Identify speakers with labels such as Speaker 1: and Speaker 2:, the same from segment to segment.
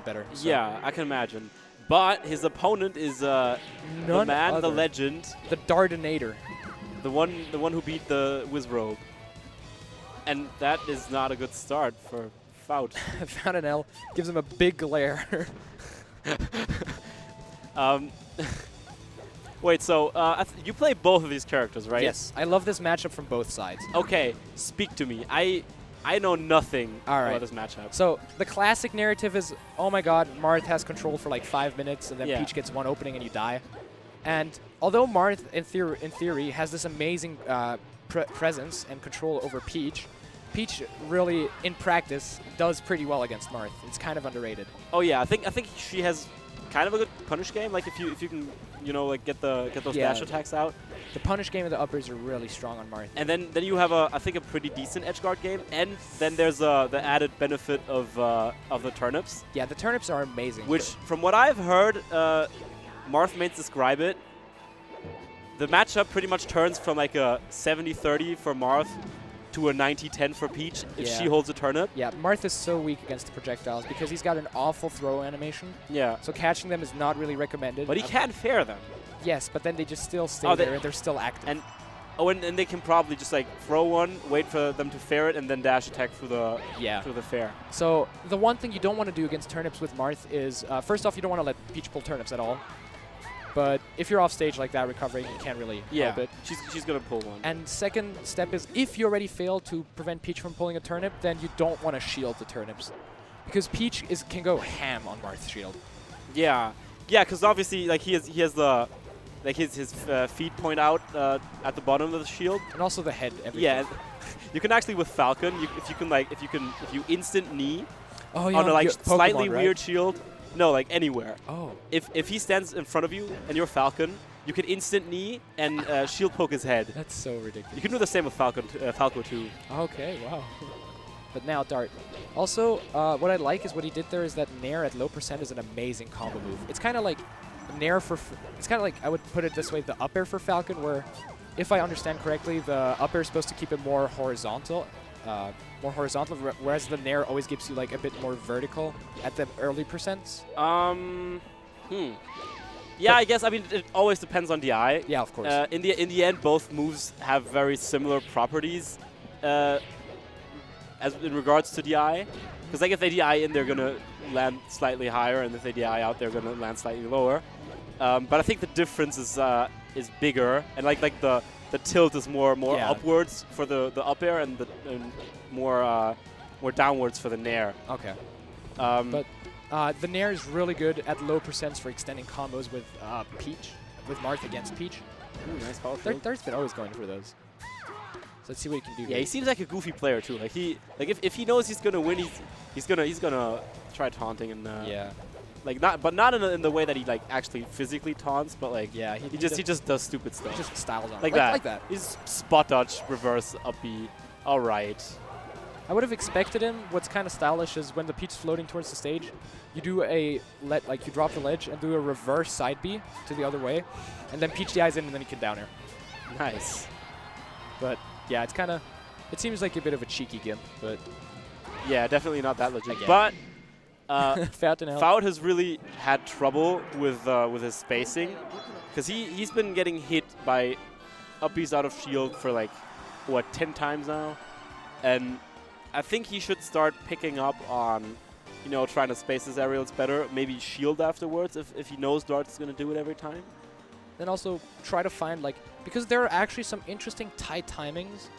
Speaker 1: better. So.
Speaker 2: Yeah, I can imagine. But his opponent is the man, the legend,
Speaker 1: the Dardonator,
Speaker 2: the one who beat the Wizrobe, and that is not a good start for Fout.
Speaker 1: Fout an L, gives him a big glare.
Speaker 2: Wait, so you play both of these characters, right?
Speaker 1: Yes, I love this matchup from both sides.
Speaker 2: Okay, speak to me. I know nothing about this matchup.
Speaker 1: So the classic narrative is, oh my god, Marth has control for like 5 minutes, and then Peach gets one opening and you die. And although Marth, in theory, has this amazing presence and control over Peach, Peach really, in practice, does pretty well against Marth. It's kind of underrated.
Speaker 2: Oh yeah, I think she has kind of a good punish game. Like if you can, like get those dash attacks out.
Speaker 1: The punish game and the uppers are really strong on Marth.
Speaker 2: And then you have I think a pretty decent edge guard game, and then there's the added benefit of the turnips.
Speaker 1: Yeah, the turnips are amazing.
Speaker 2: Which, from what I've heard, Marth Mainz describe it, the matchup pretty much turns from like a 70-30 for Marth to a 90-10 for Peach if she holds a turnip.
Speaker 1: Yeah, Marth is so weak against the projectiles because he's got an awful throw animation.
Speaker 2: Yeah.
Speaker 1: So catching them is not really recommended.
Speaker 2: But he can fair them.
Speaker 1: Yes, but then they just still stay there and they're still active.
Speaker 2: And they can probably just like throw one, wait for them to fair it, and then dash attack through the fair.
Speaker 1: So the one thing you don't want to do against turnips with Marth is, first off, you don't want to let Peach pull turnips at all. But if you're off stage like that, recovering, you can't really help it.
Speaker 2: She's going to pull one.
Speaker 1: And second step is, if you already fail to prevent Peach from pulling a turnip, then you don't want to shield the turnips. Because Peach can go ham on Marth's shield.
Speaker 2: Yeah. Yeah, because obviously like he has the... Like his feet point out at the bottom of the shield,
Speaker 1: and also the head.
Speaker 2: Yeah, you can actually with Falcon, if you instant knee on a like
Speaker 1: Pokemon,
Speaker 2: slightly weird shield. No, like anywhere.
Speaker 1: Oh.
Speaker 2: If he stands in front of you and you're Falcon, you can instant knee and shield poke his head.
Speaker 1: That's so ridiculous.
Speaker 2: You can do the same with Falco too.
Speaker 1: Okay, wow. But now Dart. Also, what I like is what he did there is that Nair at low percent is an amazing combo move. It's kind of like Nair it's kind of like, I would put it this way, the up air for Falcon, where, if I understand correctly, the up air is supposed to keep it more horizontal, whereas the Nair always gives you like a bit more vertical at the early percents.
Speaker 2: Yeah, I guess, I mean, it always depends on DI.
Speaker 1: Yeah, of course.
Speaker 2: In the end, both moves have very similar properties as in regards to DI. Because like if they DI in, they're going to land slightly higher, and if they DI out, they're going to land slightly lower. But I think the difference is bigger, and like the tilt is more upwards for the up air, and more downwards for the Nair.
Speaker 1: Okay. But the Nair is really good at low percents for extending combos with Peach, with Marth against Peach.
Speaker 2: Ooh, nice power shield.
Speaker 1: Dart's been always going for those. So let's see what he can do.
Speaker 2: Yeah,
Speaker 1: here.
Speaker 2: he seems like a goofy player too. Like if he knows he's gonna win, he's gonna try taunting and like not in the way that he like actually physically taunts, but like he just does stupid stuff.
Speaker 1: He just styles on
Speaker 2: like that. He's spot dodge, reverse, up B. All right.
Speaker 1: I would have expected him. What's kind of stylish is when the Peach's floating towards the stage, you do you drop the ledge and do a reverse side B to the other way, and then Peach DIs in, and then you can down air.
Speaker 2: Nice.
Speaker 1: But yeah, it seems like a bit of a cheeky gimp, but
Speaker 2: yeah, definitely not that legit. But Fout has really had trouble with his spacing, because he's been getting hit by uppies out of shield for like what 10 times now, and I think he should start picking up on trying to space his aerials better. Maybe shield afterwards if he knows Dart's going to do it every time.
Speaker 1: Then also try to find because there are actually some interesting tight timings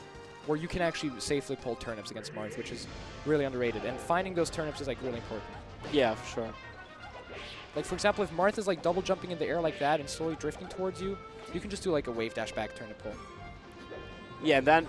Speaker 1: where you can actually safely pull turnips against Marth, which is really underrated. And finding those turnips is like really important.
Speaker 2: Yeah, for sure.
Speaker 1: Like for example, if Marth is like double jumping in the air like that and slowly drifting towards you, you can just do like a wave dash back turnip pull.
Speaker 2: Yeah, and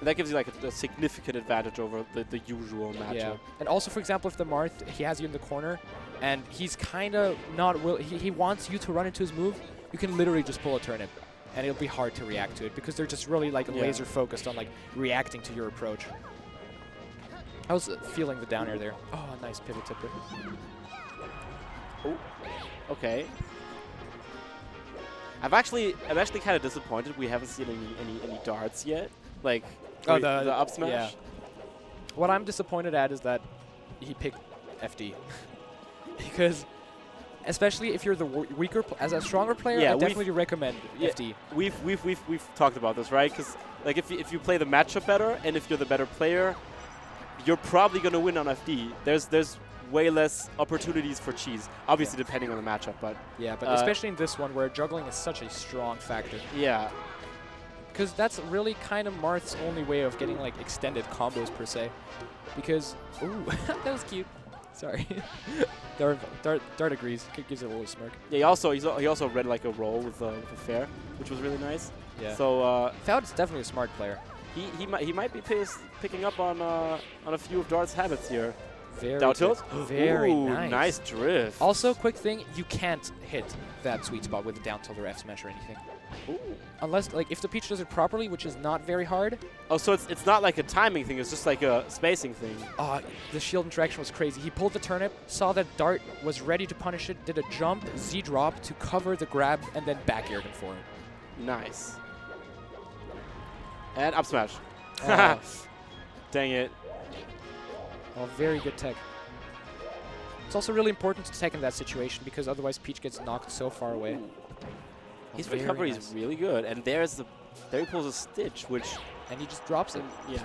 Speaker 2: that gives you like a significant advantage over the usual matchup.
Speaker 1: Yeah, and also for example, if the Marth he has you in the corner and he's kind of not he wants you to run into his move, you can literally just pull a turnip, and it'll be hard to react to it because they're just really like laser focused on like reacting to your approach. I was feeling the down air there. Oh, a nice pivot tipper.
Speaker 2: Oh, okay. I'm actually kind of disappointed we haven't seen any darts yet. Like the up smash.
Speaker 1: Yeah. What I'm disappointed at is that he picked FD. because especially if you're the weaker, as a stronger player, I definitely recommend FD.
Speaker 2: We've talked about this, right? Because like if you play the matchup better and if you're the better player, you're probably going to win on FD. There's way less opportunities for cheese, obviously depending on the matchup, but
Speaker 1: but especially in this one where juggling is such a strong factor.
Speaker 2: Yeah.
Speaker 1: Because that's really kind of Marth's only way of getting like extended combos per se. Because, ooh, that was cute. Sorry. Dart agrees. Gives it a little smirk.
Speaker 2: Yeah, he also read like a roll with a fair, which was really nice.
Speaker 1: Yeah.
Speaker 2: So
Speaker 1: Fout is definitely a smart player.
Speaker 2: He might be picking up on a few of Dart's habits here.
Speaker 1: Very
Speaker 2: down tilt.
Speaker 1: Very
Speaker 2: Ooh,
Speaker 1: nice.
Speaker 2: Nice drift.
Speaker 1: Also, quick thing, you can't hit that sweet spot with a down tilt or F smash or anything.
Speaker 2: Ooh.
Speaker 1: Unless, like, if the Peach does it properly, which is not very hard.
Speaker 2: Oh, so it's not like a timing thing, it's just like a spacing thing.
Speaker 1: The shield interaction was crazy. He pulled the turnip, saw that Dart was ready to punish it, did a jump, Z-drop to cover the grab, and then back-aired him for him.
Speaker 2: Nice. And up smash. Dang it.
Speaker 1: Oh, very good tech. It's also really important to tech in that situation because otherwise Peach gets knocked so far away.
Speaker 2: Ooh. His recovery is really good, and there he pulls a Stitch,
Speaker 1: and he just drops it.
Speaker 2: Yeah.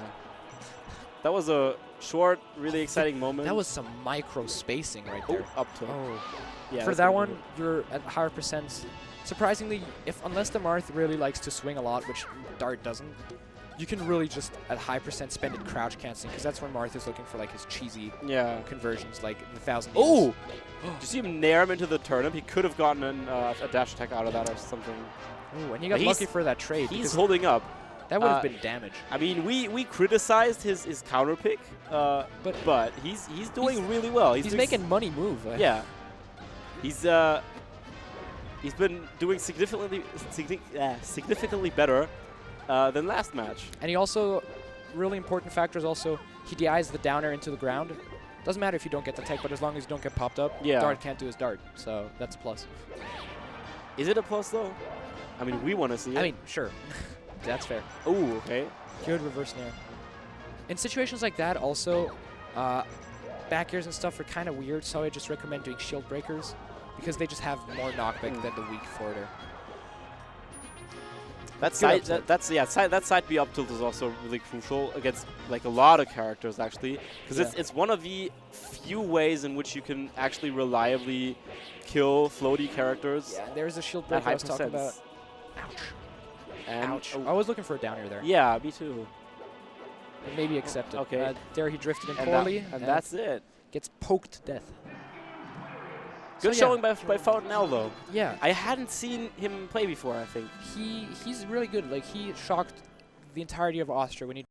Speaker 2: That was a short, really exciting moment.
Speaker 1: That was some micro spacing right there.
Speaker 2: Up to.
Speaker 1: Oh.
Speaker 2: Yeah.
Speaker 1: For that one, you're at higher percents. Surprisingly, unless the Marth really likes to swing a lot, which Dart doesn't, you can really just at high percent spend it crouch canceling because that's when Marth is looking for like his cheesy conversions, like the 1000.
Speaker 2: Oh! Did you see him nair him into the turnip? He could have gotten a dash attack out of that or something.
Speaker 1: Ooh, and he got lucky for that trade.
Speaker 2: He's holding up.
Speaker 1: That would have been damage.
Speaker 2: I mean, we criticized his counter pick, but he's doing really well.
Speaker 1: He's making money move.
Speaker 2: Yeah. He's been doing significantly better than last match.
Speaker 1: And he also, really important factor is also, he DIs the downer into the ground. Doesn't matter if you don't get the tech, but as long as you don't get popped up, Dart can't do his Dart. So that's a plus.
Speaker 2: Is it a plus, though? I mean, we want to see it.
Speaker 1: I mean, sure. That's fair.
Speaker 2: Ooh, okay.
Speaker 1: Good reverse nair. In situations like that, also, back airs and stuff are kind of weird, so I just recommend doing shield breakers because they just have more knockback than the weak forwarder. That side B up tilt is also really crucial against like a lot of characters actually, because it's one of the few ways in which you can actually reliably kill floaty characters. Yeah, there's a shield break I was talking about. Ouch. And ouch. I was looking for a down air there. Yeah, me too. And maybe accept it. Okay. There he drifted in poorly. And that's it. Gets poked to death. Good showing by Fout though. Yeah. I hadn't seen him play before, I think. He's really good. Like, he shocked the entirety of Austria when he